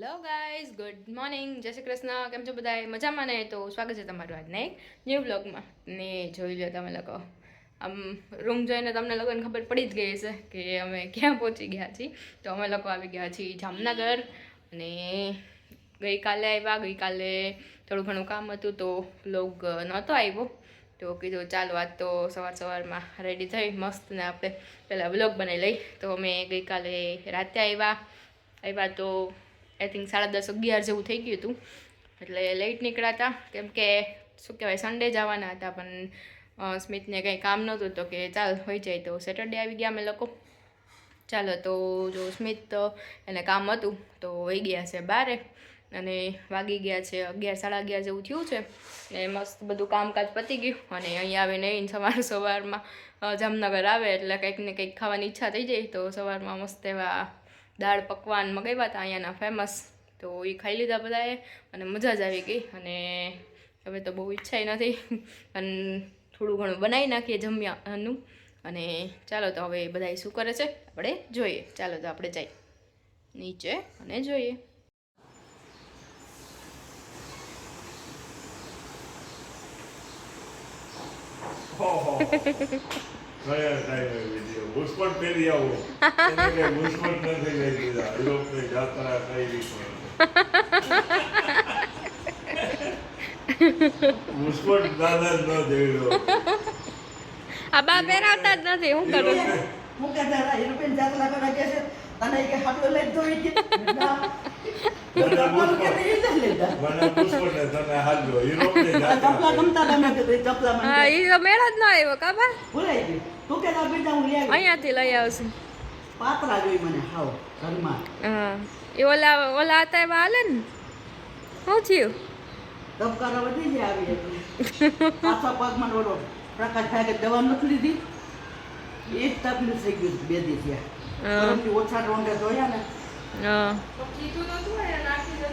Hello guys, good morning, જય શ્રી કૃષ્ણ. કેમ છો બધા? મજામાં ને? તો સ્વાગત છે તમારું આજના એક ન્યૂ બ્લોગમાં. ને જોઈ લો તમે લોકો, આમ રૂમ જોઈને તમને લોકોને ખબર પડી જ ગઈ છે કે અમે ક્યાં પહોંચી ગયા છીએ. તો અમે લોકો આવી ગયા છીએ જામનગર. અને ગઈકાલે થોડું ઘણું કામ હતું તો બ્લોગ નહોતો આવ્યો. તો કીધું ચાલો આજ તો સવારમાં રેડી થઈ મસ્ત ને આપણે પહેલાં બ્લોગ બનાવી લઈ. તો અમે ગઈકાલે રાતે આવ્યા તો આઈ થિંક 10:30-11 જેવું થઈ ગયું હતું. એટલે લેટ નીકળ્યા હતા કેમ કે શું કહેવાય, સન્ડે જવાના હતા, પણ સ્મિતને કંઈ કામ નહોતું તો કે ચાલ હોઈ જાય. તો સેટરડે આવી ગયા અમે લોકો. ચાલો તો જો સ્મિત એને કામ હતું તો વહી ગયા છે બારે, અને વાગી ગયા છે 11-11:30 જેવું થયું છે. ને મસ્ત બધું કામકાજ પતી ગયું. અને અહીંયા આવીને સવારમાં જામનગર આવે એટલે કંઈક ને કંઈક ખાવાની ઈચ્છા થઈ જાય. તો સવારમાં મસ્ત એવા દાળ પકવાન મગાવ્યા હતા અહીંયાના ફેમસ. તો એ ખાઈ લીધા બધાએ અને મજા જ આવી ગઈ. અને હવે તો બહુ ઈચ્છા નથી, પણ થોડું ઘણું બનાવી નાખીએ જમ્યાનું. અને ચાલો તો હવે બધા શું કરે છે આપણે જોઈએ. ચાલો તો આપણે જઈએ નીચે અને જોઈએ. મુસ્કોટ પહેરી આવો કે મુસ્કોટ નથી લઈ દીધા યુરોપની જાત્રા કરી મુસ્કોટ દાદા ન દેડો આ બા પહેરાવતા જ નથી. હું કરું હું કે જરા યુરોપિયન જાત્રા કરવા કે છે અને કે હાટલો લઈ દોઈ કે ના મને મુસ્કોટ ને તને હાલજો યુરોપની જાત્રા ચપલા ગમતા તમે કે ચપલા મને હા, ઈ તો મેળ જ ન આવ્યો કાબા. ભૂલાઈ ગયું તું કે ના બીજા હું લઈ આવી અહીંયાથી લઈ આવશું. પાતરા જોઈ મને હાવ ઘરમાં હા, એ ઓલા હતા એવા હાલે ને. શું થયું? ધબકારા વધી જાય આવી હતી પાછા પગમાં ઓલો પ્રકાશ ભાઈ કે દવા નથી લીધી એ જ તકલીફ થઈ ગયું 2 દિવસ ગરમથી ઓછા રોંડે ધોયા ને હા,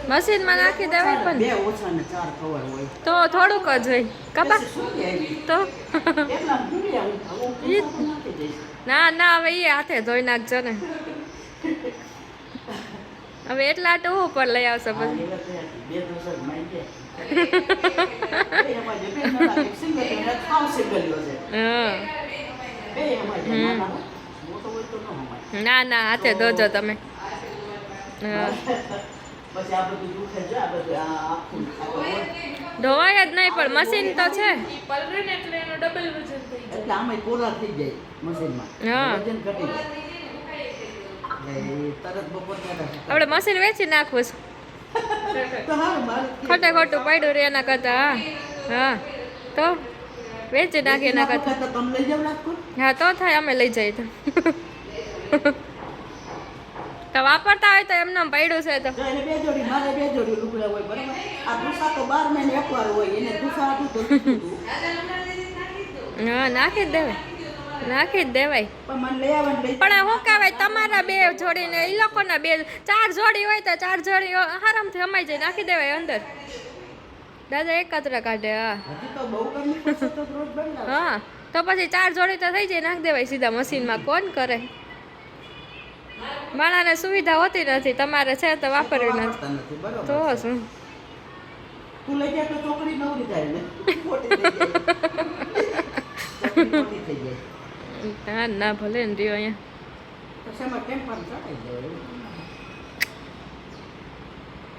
મશીનમાં નાખી દેવાય. પણ 2 ઓછા ને 4 કવર હોય તો થોડુંક જ હોય કાબા. તો એટલા ભૂલી આવું નાખી દઈશ ના હવે એ હાથે ધોઈ નાખજો ને. હવે એટલા તો ઉપર લઈ આવશે પછી. ના હાથે ધોજો તમે. ધોવાય જ નહીં, પણ મશીન તો છે. એટલે આમાં કોરા થઈ જાય મશીનમાં. હા, વજન ઘટી જાય તરત બપોર આપણે મશીન વેચી નાખવું છે. તો હારું મારે ખોટું પડ્યું રે એના કરતા. હા તો વેચી નાખીએ એના કરતા. તો તમે લઈ જાવ નાખો હા તો થાય, અમે લઈ જઈએ તો. તો વાપરતા હોય તો એમને પડ્યું છે તો. જો એને 2 જોડી મારે 2 જોડી લુગડા હોય બરાબર. આ દુસા તો 12 મહિને એકવાર હોય એને દુસા આટલું તો હા, નાખી જ દેવાય. પણ મને લઈ આવે લઈ પણ શું કહેવાય, તમારા 2 જોડીને એ લોકોના 4 જોડી હોય તો 4 જોડી આરામથી અમાઈ જાય, નાખી દેવાય અંદર. દાદા એકત્ર કાઢે. હા હજી તો બહુ કરવી પડશે તો રોજ બનાવ હા, તો પછી 4 જોડી તો થઈ જાય, નાખી દેવાય સીધા મશીનમાં. કોણ કરે? માણાને સુવિધા હોતી નથી, તમારે છે તો વાપરવી નથી. નથી બરાબર તો શું તું લઈ જાય તો છોકરી નવરી થાય ને ખોટી થઈ જાય છોકરી ખોટી થઈ જાય હા, ના ભલે ને રહ્યો અહીંયા. તો શેમાં કેમ પણ ચડાઈ જાય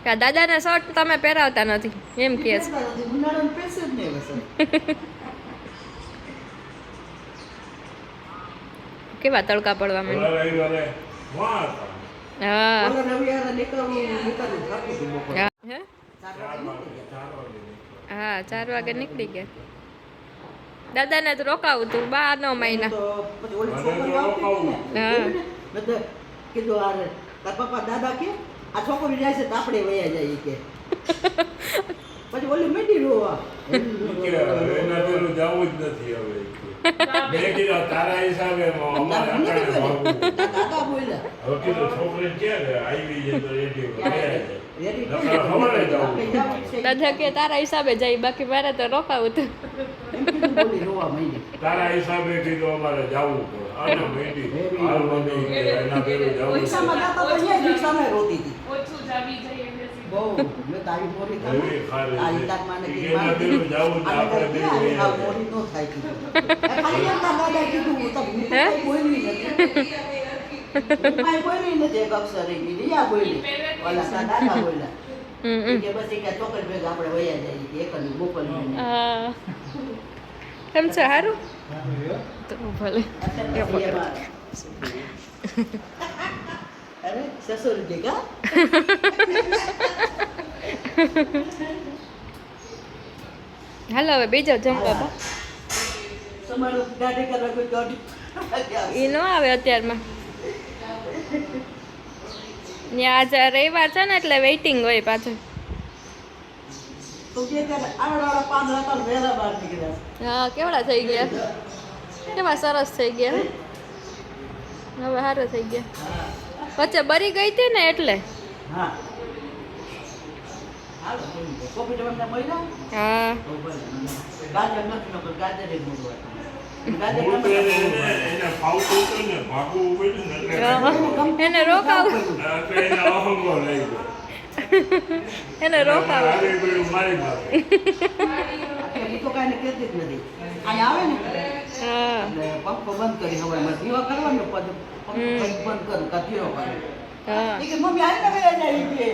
કે દાદાના શર્ટ તમે પહેરાવતા નથી એમ કહે છે. ઉનાળાનું પેસે જ નહીં વસે કેવા તડકા પડવા માંડ્યા. રવિવારે વાહ હા ઓલા રવિવારે નીકળવું થાકી હતું બપોરે હે? 4 વાગે નીકળી હા, 4 વાગે નીકળી ગયા. ગયા. દાદાને તો રોકાવું તું 12 મહિના. તો પછી ઓલી છોકરી આવતી હતી ને હા. બધા કીધું આ તાર પપ્પા દાદા કે આ છોકરી જાય છે તો આપણે વયા જઈએ કે પછી ઓલી મેડી રોવા એના પેલું જવું જ નથી હવે મેં કીધું તારા હિસાબે દાદા બોલ્યા હવે કીધું છોકરી ક્યાં ગયા આવી છે તો રેડી રેડી સવારે જવું આપણે જવું છે દાદા કે તારા હિસાબે જાય, બાકી મારે તો રોકાવું તું. એમ કીધું બોલી રોવા માંડી તારા હિસાબે કીધું અમારે જવું પડે અને મેંડી હાલ મને એના પેલું જવું પૈસામાં જાતા તો અહીંયા જ સામે રોતી હતી ઓછું જાવી જઈએ બહુ મેં તારી મોરી કરી એવી ખારી આ છે. ઇલાકામાં ને ઈ કે કે એના પેલું જાવું ને આપણે બે વહી આ આવ્યા. મોરી નો થાય કીધું ખાલી એમના દાદા કીધું હું તો હું હે? કઈ બોલી નથી હું કઈ બોલી નથી એક અક્ષર એ કીધી આ બોલી ઓલા તારા દાદા બોલ્યા હમ. કે બસ એક ચોકડ ભેગા આપણે વયા જઈએ એક જ મોકલવી હા. કેમ છે સારું તો ભલે અરે સસુર દેગા હાલો હવે બીજો જમવા બા તમારું ગાડી કરવા કોઈ ગાડી એ ન આવે અત્યારમાં ત્યાં આજે રવિવાર છે ને એટલે વેઇટિંગ હોય પાછું તો કે આવડા પાંદડા તો વહેલા બહાર નીકળ્યા હા કેવડા થઈ ગયા કેવા સરસ થઈ ગયા હવે સારું થઈ ગયા વચ્ચે બરી ગઈ હતી ને એટલે હા હાલો કોપી ટમટા મહિલા હા ગાજર નથી નકર ગાજર એક મોટું ગાજર હું તો ટમેટા એને ફાવતું હતું ને, ભાગવું પડ્યું ને એટલે એને રોકાવું એટલે એને અહંગો લઈ ગયો. એને રોકાવું મારી પેલું મારી નાખે. એ તો કાંઈ કહેતી જ નથી અહીંયા આવે ને હા એટલે પંખો બંધ કરી હવે મારે દીવા કરવાનો પદ પંખો બંધ કરું કથીરો કરે હા એ કે મમ્મી આને વયા જાય કે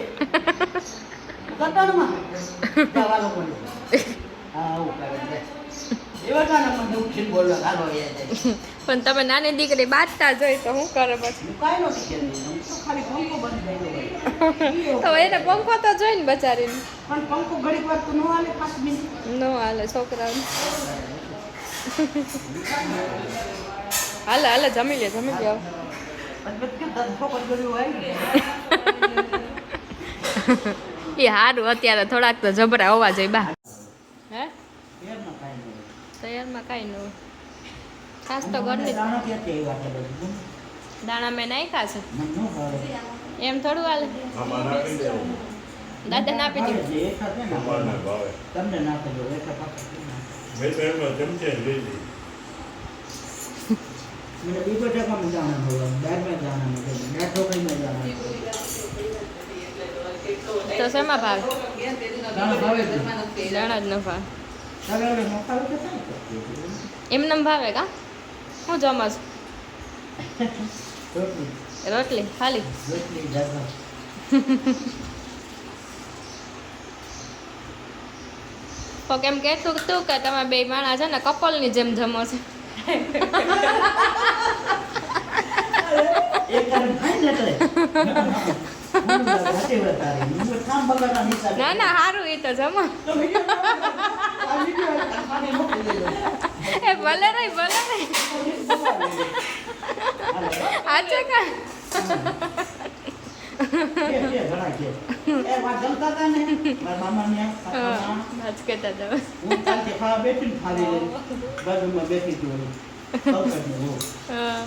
ગટરમાં જવાનો મને હા આવું કરે છે એવા જાણે મને ઉઠીને બોલવા હાલો વયા જાય પણ તમે નાની દીકરી બાજતા જોઈ તો શું કરે પછી હું કાંઈ નથી કહેતી હું તો ખાલી પંખો બંધ થઈ ગયો તો એને પંખો તો જોઈને બચારીને પણ પંખો ઘડીક વાર તો ન હાલે 5 મિનિટ ન હાલે છોકરાઓને હાલે હાલે જમી લે પછી બધું ધંધો કર્યો હોય ને એ સારું અત્યારે થોડાક તો જબરા હોવા જોઈએ બા હે એમ ન કાંઈ નહીં તૈયારમાં કાંઈ ન હોય ખાસ તો ઘરની જ. દાણા ક્યાંથી આવ્યા છે બધું દાણા મેં નાખ્યા છે મને ન ભાવે એમ થોડું હાલે આમાં નાખી દેવું. દાદા નાપી દીધું જે એક હશે ને અમારને ભાવે. તમને નાખી દો એક પાછળ મેં તો એમનો ચમચે લઈ લીધી. मैंने बीबो जगह में जाना होगा बैग में जाना होगा नेट होगा में जाना તો શેમાં ભાવે जाना भावे थे દાણા જ ન ભાવે अगर मौका तो सही એમને ભાવે કા હું જમસ रोटली રોટલી ખાલી रोटली ज्यादा તો કેમ કહેતું તું કે તમે બે માણસ છે ને કપલની જેમ જમો છો एक कारण खाई लेते हैं घाटे बता रही हूँ काम बगाना नहीं कर ના ના સારું એ તો જમો तो वीडियो खाने मत ले लो એ ભલે નહીં ભલે નહીં આજે કા ये बना के ए वहाँ जमता था ने मेरा मामा ने હા આજ કહેતા હતા હું કાલથી ખાવા બેઠી ને ખાલી લઈને બાજુમાં બેઠી હતી ઓલી પંકજને હું. હા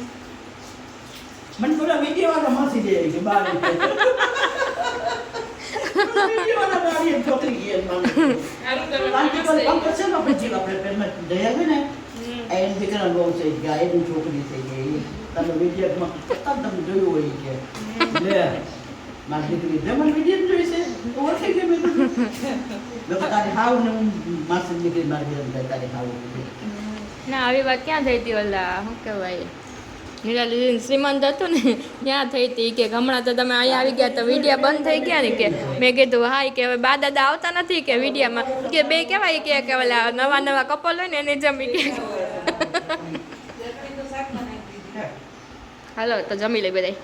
મને થોડા વિડીયો વાળા માસી દે કે બાર વિડીયો વાળા બારી એમ છોકરી ગઈ એમ માને કારણ કે પંકજ છે ને આપણે જીવ આપણે પેમેન્ટ દઈ આવે ને એન દીકરા બહુ છે કે આ એની છોકરી થઈ ગઈ તમે વિડીયોમાં તમે જોયું હોય કે લે મારી દીકરી જમણ વિડીયો જોઈ છે તો ઓળખી ગઈ મેં લોકો તારી હાવ ને હું માસી દીકરી મારી દીકરી તારી હાવ ના આવી વાત ક્યાં થઈ હતી ઓલા શું કહેવાય હીરાલી શ્રીમંત હતું ને ત્યાં થઈ હતી કે હમણાં તો તમે અહીંયા આવી ગયા તો વિડીયા બંધ થઈ ગયા ને કે મેં કીધું હા કે હવે બા દાદા આવતા નથી કે વિડીયામાં કે બે કહેવાય કે ઓલા નવા નવા કપલ હોય ને એને જમી કે હાલો તો જમી લઈ બધાય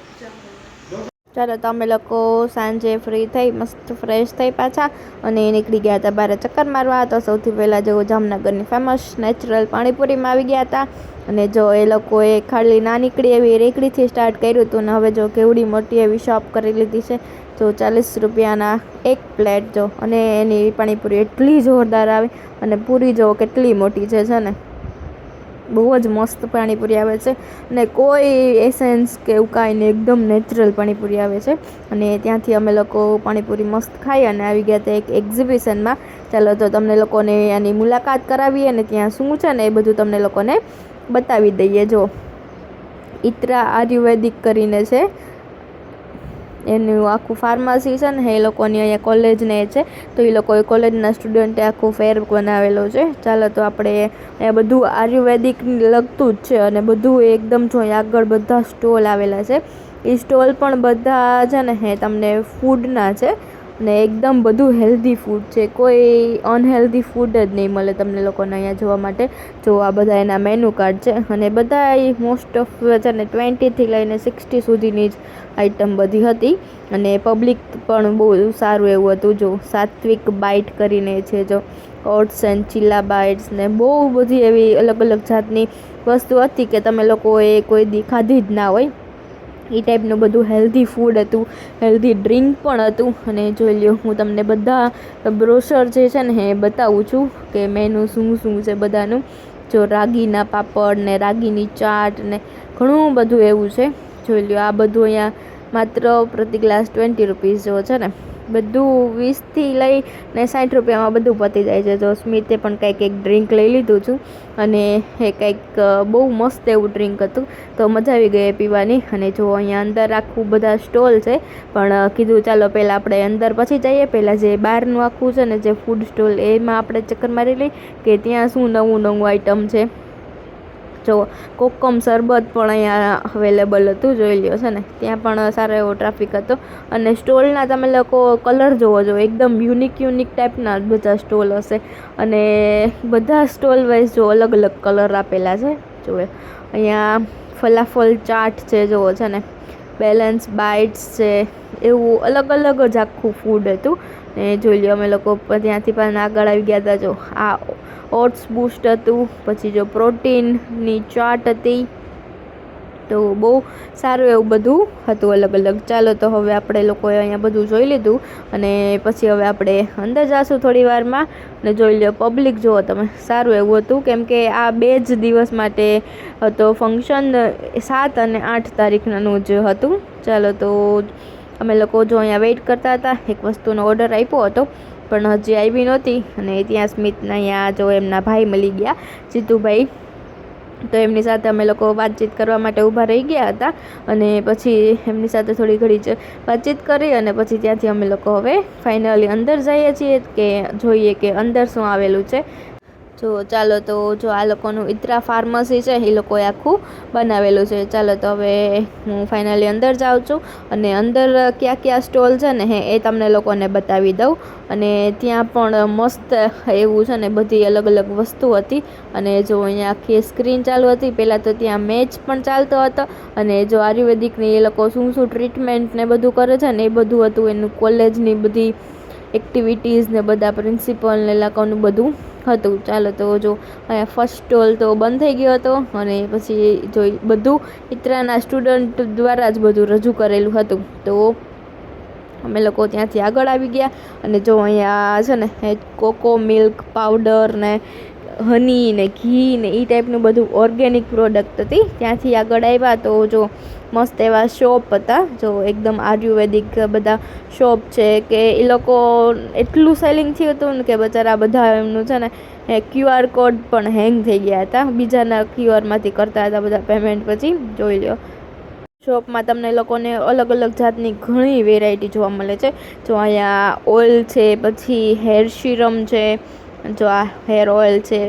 ચાલો તો અમે લોકો સાંજે ફ્રી થઈ મસ્ત ફ્રેશ થઈ પાછા અને નીકળી ગયા હતા બહાર ચક્કર મારવા તો સૌથી પહેલાં જો જામનગરની ફેમસ નેચરલ પાણીપુરીમાં આવી ગયા હતા અને જો એ લોકોએ ખાલી ના નીકળી એવી રેકડીથી સ્ટાર્ટ કર્યું હતું ને હવે જો કેવડી મોટી એવી શોપ કરી લીધી છે જો 40 રૂપિયાના એક પ્લેટ જો અને એની પાણીપુરી એટલી જોરદાર આવે અને પૂરી જો કેટલી મોટી છે ને બહુ જ મસ્ત પાણીપુરી આવે છે અને કોઈ એસેન્સ કે એવું કાંઈ નહીં એકદમ નેચરલ પાણીપુરી આવે છે અને ત્યાંથી અમે લોકો પાણીપુરી મસ્ત ખાઈ અને આવી ગયા હતા એક એક્ઝિબિશનમાં ચાલો તો તમને લોકોને આની મુલાકાત કરાવીએ અને ત્યાં શું છે ને એ બધું તમને લોકોને બતાવી દઈએ જો ઇત્રા આયુર્વેદિક કરીને છે એનું આખું ફાર્મસી છે ને એ લોકોની અહીંયા કોલેજને છે, તો એ લોકોએ કોલેજના સ્ટુડન્ટે આખું ફેર બનાવેલો છે. ચાલો તો આપણે અહીંયા બધું આયુર્વેદિક લગતું જ છે અને બધું એકદમ જો આગળ બધા સ્ટોલ આવેલા છે. એ સ્ટોલ પણ બધા છે ને તમને ફૂડના છે અને એકદમ બધું હેલ્ધી ફૂડ છે, કોઈ અનહેલ્ધી ફૂડ જ નહીં મળે તમને લોકોને અહીંયા જોવા માટે. જો આ બધા એના મેનુ કાર્ડ છે અને બધા મોસ્ટ ઓફ છે ને 20થી લઈને 60 સુધીની જ આઈટમ બધી હતી અને પબ્લિક પણ બહુ સારું એવું હતું. જો સાત્વિક બાઇટ કરીને છે, જો ઓટ્સ એન્ડ ચીલા બાઇટ્સ ને બહુ બધી એવી અલગ અલગ જાતની વસ્તુ હતી કે તમે લોકોએ કોઈ દી ખાધી જ ના હોય. એ ટાઈપનું બધું હેલ્ધી ફૂડ હતું, હેલ્ધી ડ્રિંક પણ હતું. અને જોઈ લ્યો હું તમને બધા બ્રોશર જે છે ને એ બતાવું છું કે મેનુ શું છે બધાનું. જો રાગીના પાપડ ને રાગીની ચાટ ને ઘણું બધું એવું છે. જોઈ લ્યો આ બધું અહીંયા માત્ર પ્રતિ ગ્લાસ 20 રૂપીસ જો છે ને, બધું 20થી લઈને 60 રૂપિયામાં બધું પતી જાય છે. જો સ્મિતે પણ કંઈક એક ડ્રિંક લઈ લીધું છું અને એ કંઈક બહુ મસ્ત એવું ડ્રિંક હતું, તો મજા આવી ગઈ પીવાની. અને જો અહીંયા અંદર આખું બધા સ્ટોલ છે, પણ કીધું ચાલો પહેલાં આપણે અંદર પછી જઈએ, પહેલાં જે બહારનું આખું છે ને જે ફૂડ સ્ટોલ એમાં આપણે ચક્કર મારી લઈ કે ત્યાં શું નવું આઈટમ છે. જો કોકમ શરબત પણ અહીંયા અવેલેબલ હતું, જોઈ લ્યો છે ને, ત્યાં પણ સારો એવો ટ્રાફિક હતો. અને સ્ટોલના તમે લોકો કલર જોવો જો, એકદમ યુનિક ટાઈપના બધા સ્ટોલ હશે અને બધા સ્ટોલ વાઇઝ જો અલગ અલગ કલર આપેલા છે. જો અહીંયા ફલાફલ ચાટ છે, જોવો છે ને, બેલેન્સ બાઇટ્સ છે, એવું અલગ અલગ જ આખું ફૂડ હતું. ને જોઈ લ્યો અમે લોકો ત્યાંથી પણ આગળ આવી ગયા હતા. જો આ ઓટ્સ બૂસ્ટ હતું, પછી જો પ્રોટીનની ચાટ હતી, તો બહુ સારું એવું બધું હતું અલગ અલગ. ચાલો તો હવે આપણે લોકોએ અહીંયા બધું જોઈ લીધું અને પછી હવે આપણે અંદર જઈશું થોડી વારમાં. ને જોઈ લો પબ્લિક જુઓ તમે, સારું એવું હતું કેમ કે આ 2 જ દિવસ માટે હતો ફંક્શન, 7 અને 8 તારીખનું જ હતું. ચાલો તો અમે લોકો જો અહીંયા વેઇટ કરતા હતા, એક વસ્તુનો ઓર્ડર આપ્યો હતો પણ હજી આવી નહોતી. અને ત્યાં સ્મિતના અહીંયા જો એમના ભાઈ મળી ગયા, જીતુભાઈ, તો એમની સાથે અમે લોકો વાતચીત કરવા માટે ઊભા રહી ગયા હતા અને પછી એમની સાથે થોડી ઘડી વાતચીત કરી અને પછી ત્યાંથી અમે લોકો હવે ફાઇનલી અંદર જઈએ છીએ કે જોઈએ કે અંદર શું આવેલું છે. જો ચાલો તો જો આ લોકોનું ઇત્રા ફાર્મસી છે, એ લોકોએ આખું બનાવેલું છે. ચાલો તો હવે હું ફાઇનલી અંદર જાઉં છું અને અંદર ક્યાં સ્ટોલ છે ને એ તમને લોકોને બતાવી દઉં. અને ત્યાં પણ મસ્ત એવું છે ને બધી અલગ અલગ વસ્તુ હતી. અને જો અહીંયા આખી સ્ક્રીન ચાલુ હતી, પહેલાં તો ત્યાં મેચ પણ ચાલતો હતો અને જો આયુર્વેદિકની એ લોકો શું ટ્રીટમેન્ટ ને બધું કરે છે ને એ બધું હતું. એનું કોલેજની બધી એક્ટિવિટીઝ ને બધા પ્રિન્સિપલ ને લોકોનું બધું હતું. ચાલો તો જો અહીંયા ફર્સ્ટ સ્ટોલ તો બંધ થઈ ગયો હતો અને પછી જો બધું ઇત્રાના સ્ટુડન્ટ દ્વારા જ બધું રજૂ કરેલું હતું. તો અમે લોકો ત્યાંથી આગળ આવી ગયા અને જો અહીંયા છે ને કોકો મિલ્ક પાવડર ને હની ને ઘી ને એ ટાઈપનું બધું ઓર્ગેનિક પ્રોડક્ટ હતી. ત્યાંથી આગળ આવ્યા તો જો મસ્ત એવા શોપ હતા, જો એકદમ આયુર્વેદિક બધા શોપ છે કે એ લોકો એટલું સેલિંગ થયું હતું ને કે બચારા બધા એમનું છે ને QR કોડ પણ હેંગ થઈ ગયા હતા, બીજાના QRમાંથી કરતા હતા બધા પેમેન્ટ. પછી જોઈ લો શોપમાં તમને લોકોને અલગ અલગ જાતની ઘણી વેરાયટી જોવા મળે છે. જો અહીંયા ઓઇલ છે, પછી હેર સિરમ છે, જો આ હેર ઓઇલ છે,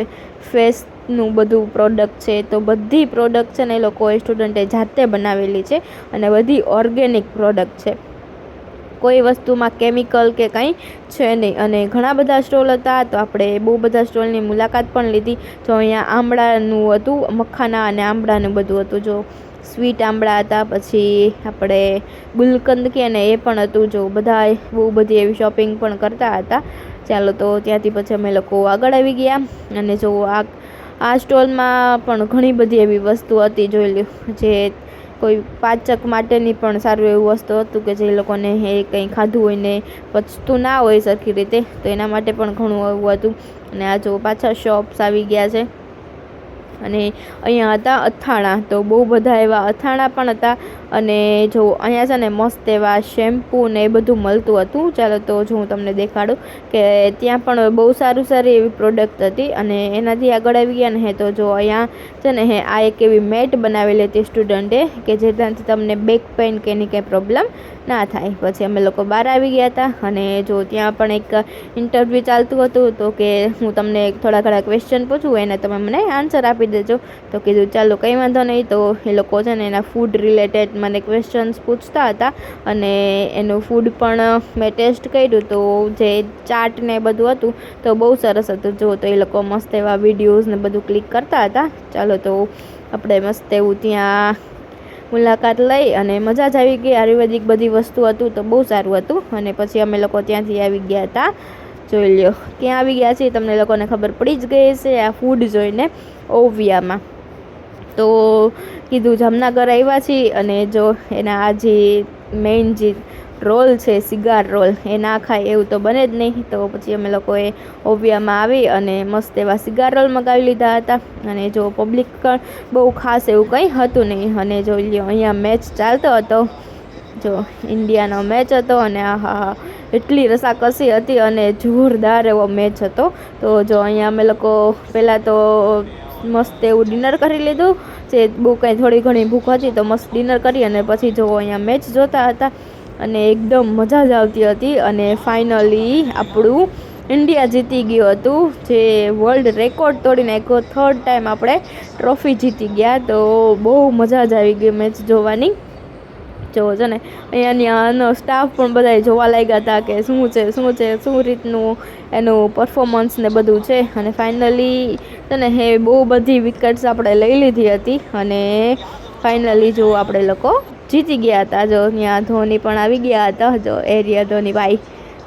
ફેસનું બધું પ્રોડક્ટ છે. તો બધી પ્રોડક્ટ છે ને એ લોકોએ સ્ટુડન્ટે જાતે બનાવેલી છે અને બધી ઓર્ગેનિક પ્રોડક્ટ છે, કોઈ વસ્તુમાં કેમિકલ કે કંઈ છે નહીં. અને ઘણા બધા સ્ટોલ હતા, તો આપણે બહુ બધા સ્ટોલની મુલાકાત પણ લીધી. જો અહીંયા આંબળાનું હતું, મખાના અને આંબળાનું બધું હતું. જો સ્વીટ આંબળા હતા, પછી આપણે ગુલકંદ કહે ને એ પણ હતું. જો બધા બહુ બધી એવી શોપિંગ પણ કરતા હતા. ચાલો તો ત્યાંથી પછી અમે લોકો આગળ આવી ગયા અને જો આ સ્ટોલમાં પણ ઘણી બધી એવી વસ્તુ હતી. જોઈ લો જે કોઈ પાચક માટેની પણ સારું એવું વસ્તુ હતું કે જે લોકોને એ કંઈ ખાધું હોય ને પચતું ના હોય સરખી રીતે, તો એના માટે પણ ઘણું એવું હતું. અને આ જો પાછા શોપ્સ આવી ગયા છે અને અહીંયા હતા અથાણા, તો બહુ બધા એવા અથાણા પણ હતા અને જો અહીંયા છે ને મસ્ત એવા શેમ્પૂ ને એ બધું મળતું હતું. ચાલો તો જો હું તમને દેખાડું કે ત્યાં પણ બહુ સારી એવી પ્રોડક્ટ હતી. અને એનાથી આગળ આવી ગયા ને તો જો અહીંયા છે ને આ એક એવી મેટ બનાવેલી હતી સ્ટુડન્ટે કે જેનાથી તમને બેક પેઇન કે એની કંઈ પ્રોબ્લેમ ના થાય. પછી અમે લોકો બહાર આવી ગયા હતા અને જો ત્યાં પણ એક ઇન્ટરવ્યૂ ચાલતું હતું તો કે હું તમને થોડા ઘણા ક્વેશ્ચન પૂછું એને તમે મને આન્સર આપી દેજો. તો કીધું ચાલો કંઈ વાંધો નહીં. તો એ લોકો છે ને એના ફૂડ રિલેટેડ મને ક્વેશ્ચન્સ પૂછતા હતા અને એનું ફૂડ પણ મેં ટેસ્ટ કર્યું તો જે ચાટ ને બધું હતું તો બહુ સરસ હતું. જો તો એ લોકો મસ્ત એવા વિડીયોઝ ને બધું ક્લિક કરતા હતા. ચાલો તો આપણે મસ્ત એવું ત્યાં મુલાકાત લઈ અને મજા જ આવી ગઈ. આયુર્વેદિક બધી વસ્તુ હતું તો બહુ સારું હતું. અને પછી અમે લોકો ત્યાંથી આવી ગયા હતા. જોઈ લ્યો ક્યાં આવી ગયા છીએ તમને લોકોને ખબર પડી જ ગઈ છે આ ફૂડ જોઈને ઓવિયામાં. તો કીધું જામનગર આવ્યા છીએ અને જો એના આ જે મેઇન જે રોલ છે સિગાર રોલ એ ના ખાય એવું તો બને જ નહીં. તો પછી અમે લોકોએ ઓવિયામાં આવી અને મસ્ત એવા સિગાર રોલ મગાવી લીધા હતા. અને જો પબ્લિક પણ બહુ ખાસ એવું કંઈ હતું નહીં. અને જોઈ લ્યો અહીંયા મેચ ચાલતો હતો. જો ઇન્ડિયાનો મેચ હતો અને આહા એટલી રસાકસી હતી અને જોરદાર એવો મેચ હતો. તો જો અહીંયા અમે લોકો પહેલાં તો મસ્ત એવું ડિનર કરી લીધું. જે બહુ કંઈ થોડી ઘણી ભૂખ હતી તો મસ્ત ડિનર કરી અને પછી જો અહીંયા મેચ જોતા હતા અને એકદમ મજા જ આવતી હતી. અને ફાઇનલી આપણું ઇન્ડિયા જીતી ગયું હતું જે વર્લ્ડ રેકોર્ડ તોડી નાખ્યો. 3rd ટાઈમ આપણે ટ્રોફી જીતી ગયા. તો બહુ મજા જ આવી ગઈ મેચ જોવાની. જો છે ને અહીંયાનો સ્ટાફ પણ બધા જોવા લાગ્યા હતા કે શું રીતનું એનું પરફોર્મન્સ ને બધું છે. અને ફાઇનલી છે ને બહુ બધી વિકેટ્સ આપણે લઈ લીધી હતી અને ફાઇનલી જો આપણે લોકો જીતી ગયા હતા. જો ત્યાં ધોની પણ આવી ગયા હતા. જો એરિયા ધોની ભાઈ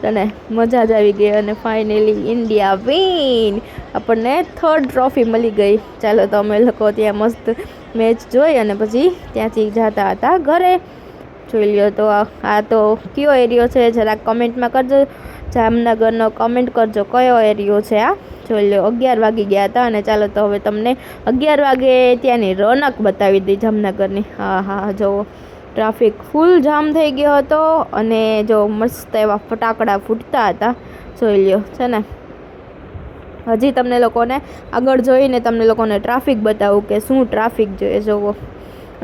અને મજા જ આવી ગઈ. અને ફાઇનલી ઇન્ડિયા વિન, આપણને 3rd ટ્રોફી મળી ગઈ. ચાલો તો અમે લોકો ત્યાં મસ્ત મેચ જોઈ અને પછી ત્યાંથી જતા હતા ઘરે. જોઈ લ્યો તો આ તો કયો એરિયો છે જરાક કમેન્ટમાં કરજો. જામનગરનો કમેન્ટ કરજો કયો એરિયો છે આ. જોઈ લો 11 વાગી ગયા હતા અને ચાલો તો હવે તમને 11 વાગે ત્યાંની રોનક બતાવી દઈ જામનગરની. હા જો ટ્રાફિક ફૂલ જામ થઈ ગયો હતો અને જો મસ્ત એવા ફટાકડા ફૂટતા હતા. જોઈ લ્યો છે ને હજી તમને લોકોને આગળ જોઈને તમને લોકોને ટ્રાફિક બતાવું કે શું ટ્રાફિક જોઈએ. જોવો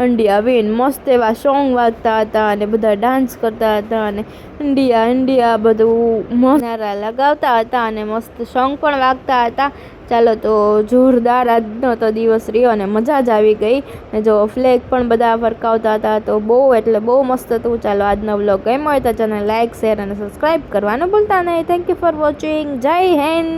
ઇન્ડિયા વિન મસ્ત એવા સોંગ વાગતા હતા અને બધા ડાન્સ કરતા હતા અને ઇન્ડિયા બધું મસ્ત નારા લગાવતા હતા અને મસ્ત સોંગ પણ વાગતા હતા. ચાલો તો જોરદાર આજનો તો દિવસ રહ્યો અને મજા જ આવી ગઈ. અને જો ફ્લેગ પણ બધા ફરકાવતા હતા તો બહુ મસ્ત હતું. ચાલો આજનો વ્લોગ ગમ્યો હોય તો ચેનલ લાઇક શેર અને સબસ્ક્રાઈબ કરવાનું ભૂલતા નહીં. Thank you for watching. જય હિન્દ.